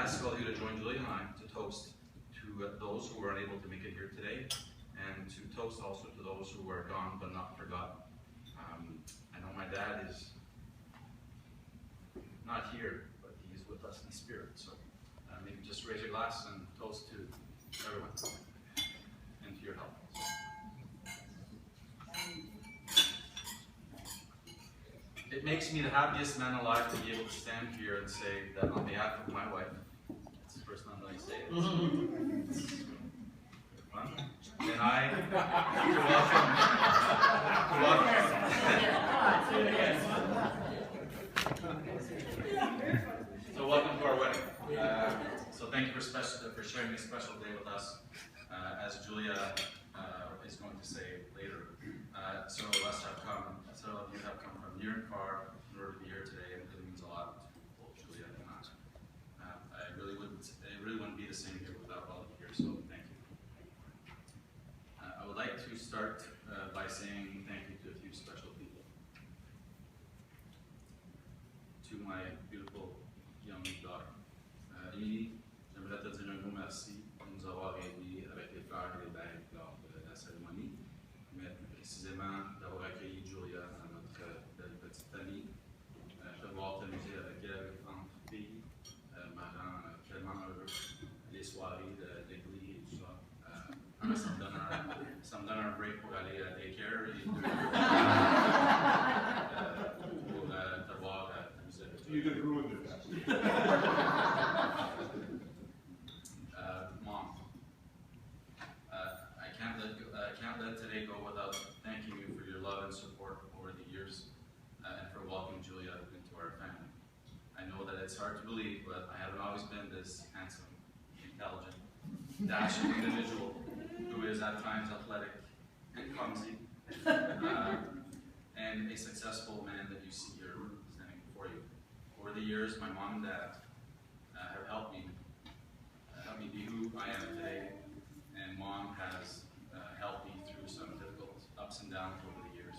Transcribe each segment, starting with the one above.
ask all of you to join Julia and I to toast to those who were unable to make it here today, and to toast also to those who are gone but not forgotten. I know my dad is not here, but he's with us in spirit, so maybe just raise your glass and toast to everyone and to your health. It makes me the happiest man alive to be able to stand here and say that on behalf of my wife, that's the first time that I say it. It's fun. And I welcome to our wedding. So thank you for sharing this special day with us, as Julia is going to say later. Several of you have come from near and far in order to be here today, and it really means a lot to both Julia and I. It really wouldn't be the same here without all of you here, so thank you. I would like to start by saying thank you to a few special people. To my beautiful young daughter, Émilie, j'aimerais te dire un gros merci de nous avoir aidés avec les fleurs et les bagues lors de la cérémonie, mais plus précisément d'avoir accueilli Julia dans notre belle petite famille. De voir t'amuser avec elle entre filles me rend tellement heureux. Les soirées de l'église et tout ça, ça me donne un break pour aller à daycare et pour te voir t'amuser avec You didn't ruin it. Mom, I can't let today go without thanking you for your love and support over the years, and for welcoming Julia into our family. I know that it's hard to believe, but I haven't always been this handsome, intelligent, dashing individual who is at times athletic and clumsy, and a successful man that you see here standing before you. Over the years, my mom and dad have helped me be who I am today, and Mom has helped me through some difficult ups and downs over the years.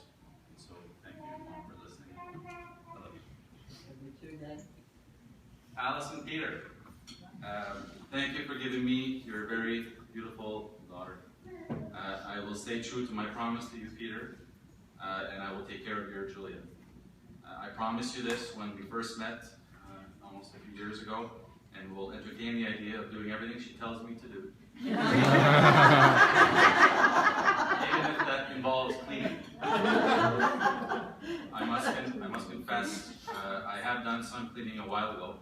And so thank you, Mom, for listening. I love you. Alice and Peter, thank you for giving me your very beautiful daughter. I will stay true to my promise to you, Peter, and I will take care of your Julia. I promised you this when we first met almost a few years ago, and will entertain the idea of doing everything she tells me to do. Even if that involves cleaning. I must confess, I have done some cleaning a while ago,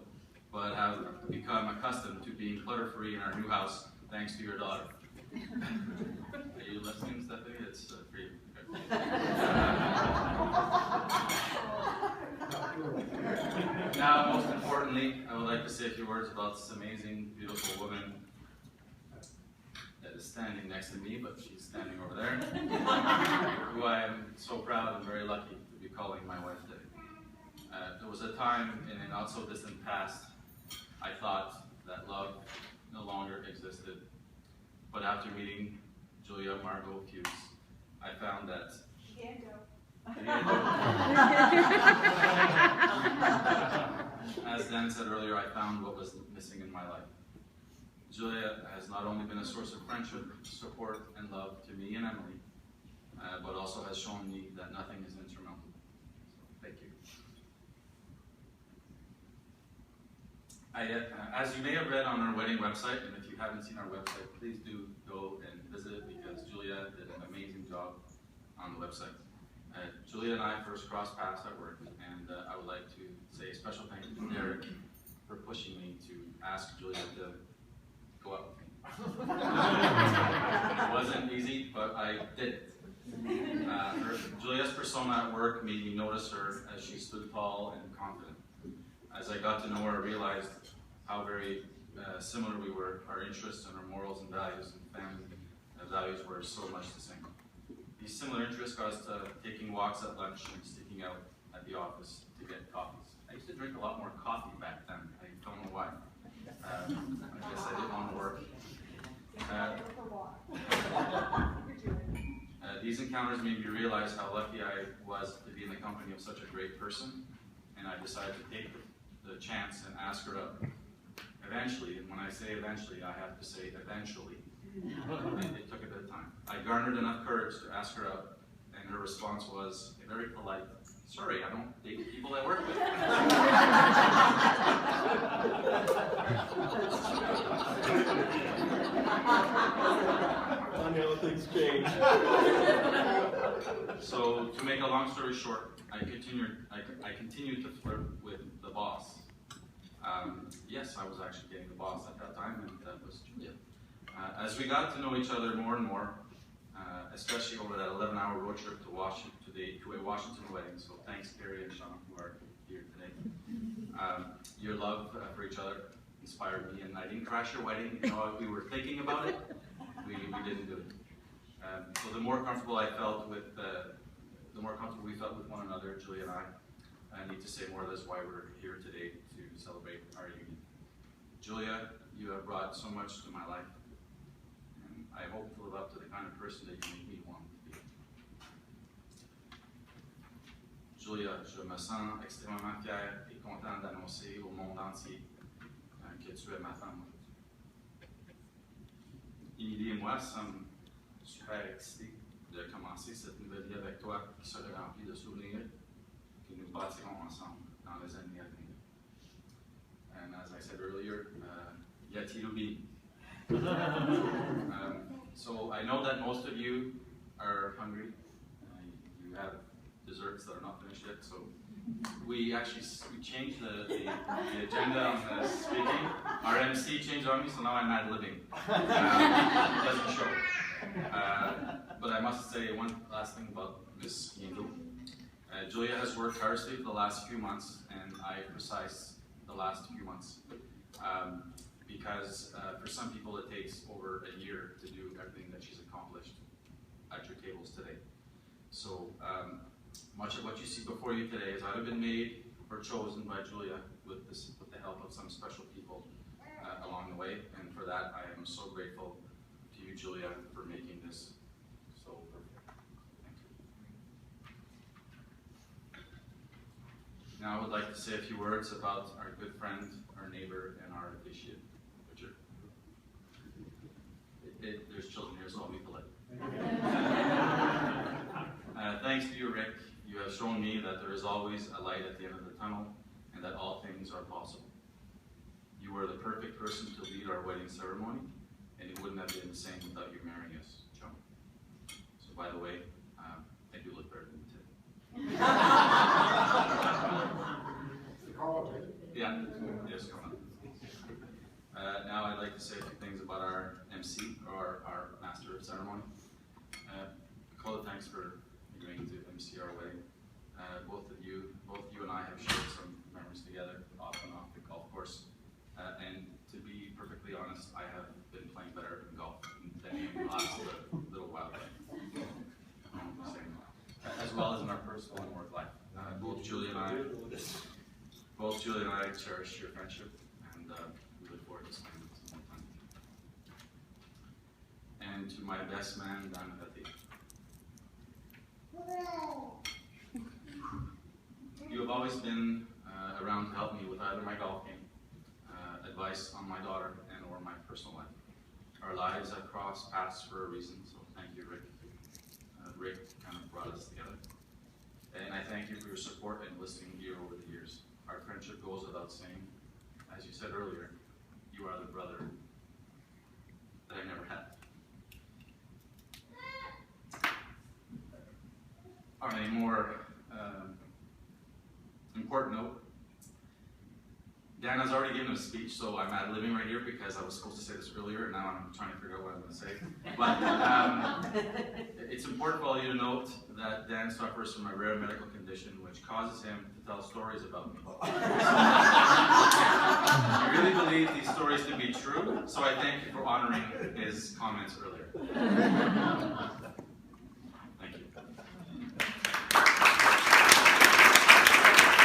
but have become accustomed to being clutter-free in our new house, thanks to your daughter. Are you listening, Stephanie? It's for you. Now, most importantly, I would like to say a few words about this amazing, beautiful woman that is standing next to me, but she's standing over there, who I am so proud and very lucky to be calling my wife today. There was a time in a not so distant past, I thought that love no longer existed, but after meeting Julia Margot Hughes, I found that as Dan said earlier, I found what was missing in my life. Julia has not only been a source of friendship, support, and love to me and Emily, but also has shown me that nothing is insurmountable. So, thank you. As you may have read on our wedding website, and if you haven't seen our website, please do go and visit it, because Julia did an amazing job on the website. Julia and I first crossed paths at work, and I would like to say a special thank you to Derek for pushing me to ask Julia to go out with me. It wasn't easy, but I did it. Julia's persona at work made me notice her as she stood tall and confident. As I got to know her, I realized how very similar we were. Our interests and our morals and values and family values were so much the same. These similar interests got us to taking walks at lunch and sticking out at the office to get coffees. I used to drink a lot more coffee back then. I don't know why. I guess I didn't want to work. These encounters made me realize how lucky I was to be in the company of such a great person, and I decided to take the chance and ask her out. eventually, and when I say eventually, I have to say eventually. It took a bit of time. I garnered enough courage to ask her out, and her response was a very polite, "Sorry, I don't date people I work with." Funny how things change. So, to make a long story short, I continued to flirt with the boss. Yes, I was actually dating the boss at that time, and that was Julia. As we got to know each other more and more, especially over that 11-hour road trip to a Washington wedding, so thanks Carrie and Sean who are here today. Your love for each other inspired me, and I didn't crash your wedding. You know, we were thinking about it, we didn't do it. So the more comfortable we felt with one another, Julia and I need to say more. That's why we're here today to celebrate our union. Julia, you have brought so much to my life, and I hope to live up to the kind of person that you make me want to be. Julia, je me sens extrêmement fier et content d'annoncer au monde entier que tu es ma femme. Émilie et moi sommes super excités de commencer cette nouvelle vie avec toi qui sera remplie de souvenirs que nous bâtirons ensemble dans les années à venir. And as I said earlier, Yatilubi. So I know that most of you are hungry. You have desserts that are not finished yet. So we changed the agenda on the speaking. Our MC changed on me, so now I'm ad-libbing. It doesn't show. But I must say one last thing about Miss Yindu. Julia has worked tirelessly for the last few months, and I emphasize the last few months, because for some people it takes over a year to do everything that she's accomplished at your tables today. So much of what you see before you today has either been made or chosen by Julia with the help of some special people along the way, and for that I am so grateful to you, Julia, for making this so perfect. Thank you. Now I would like to say a few words about our good friend, our neighbor, and our officiant, Richard. There's children here, so I'll be polite. Thanks to you, Rick. You have shown me that there is always a light at the end of the tunnel, and that all things are possible. You were the perfect person to lead our wedding ceremony, and it wouldn't have been the same without you marrying us, Joan. So by the way, I do look better than you today. Yeah, yes, come on. Now I'd like to say a few things about our MC, or our master of ceremony. Nicole, thanks for agreeing to MC our wedding. Both you and I have shared some memories together, off and off the golf course. And to be perfectly honest, I have been playing better in golf than you in the last little while. As well as in our personal and work life. Both Julia and I cherish your friendship, and we look forward to spending some more time with you. And to my best man, Dan Patti. You have always been around to help me with either my golf game, advice on my daughter, and or my personal life. Our lives have crossed paths for a reason, so thank you, Rick. Rick kind of brought us together. And I thank you for your support and listening here over the years. Our friendship goes without saying. As you said earlier, you are the brother that I never had. On a more important note, Dan has already given a speech, so I'm ad-libbing right here because I was supposed to say this earlier, and now I'm trying to figure out what I'm going to say. But it's important for all you to note that Dan suffers from a rare medical condition which causes him to tell stories about me. I really believe these stories to be true, so I thank you for honoring his comments earlier.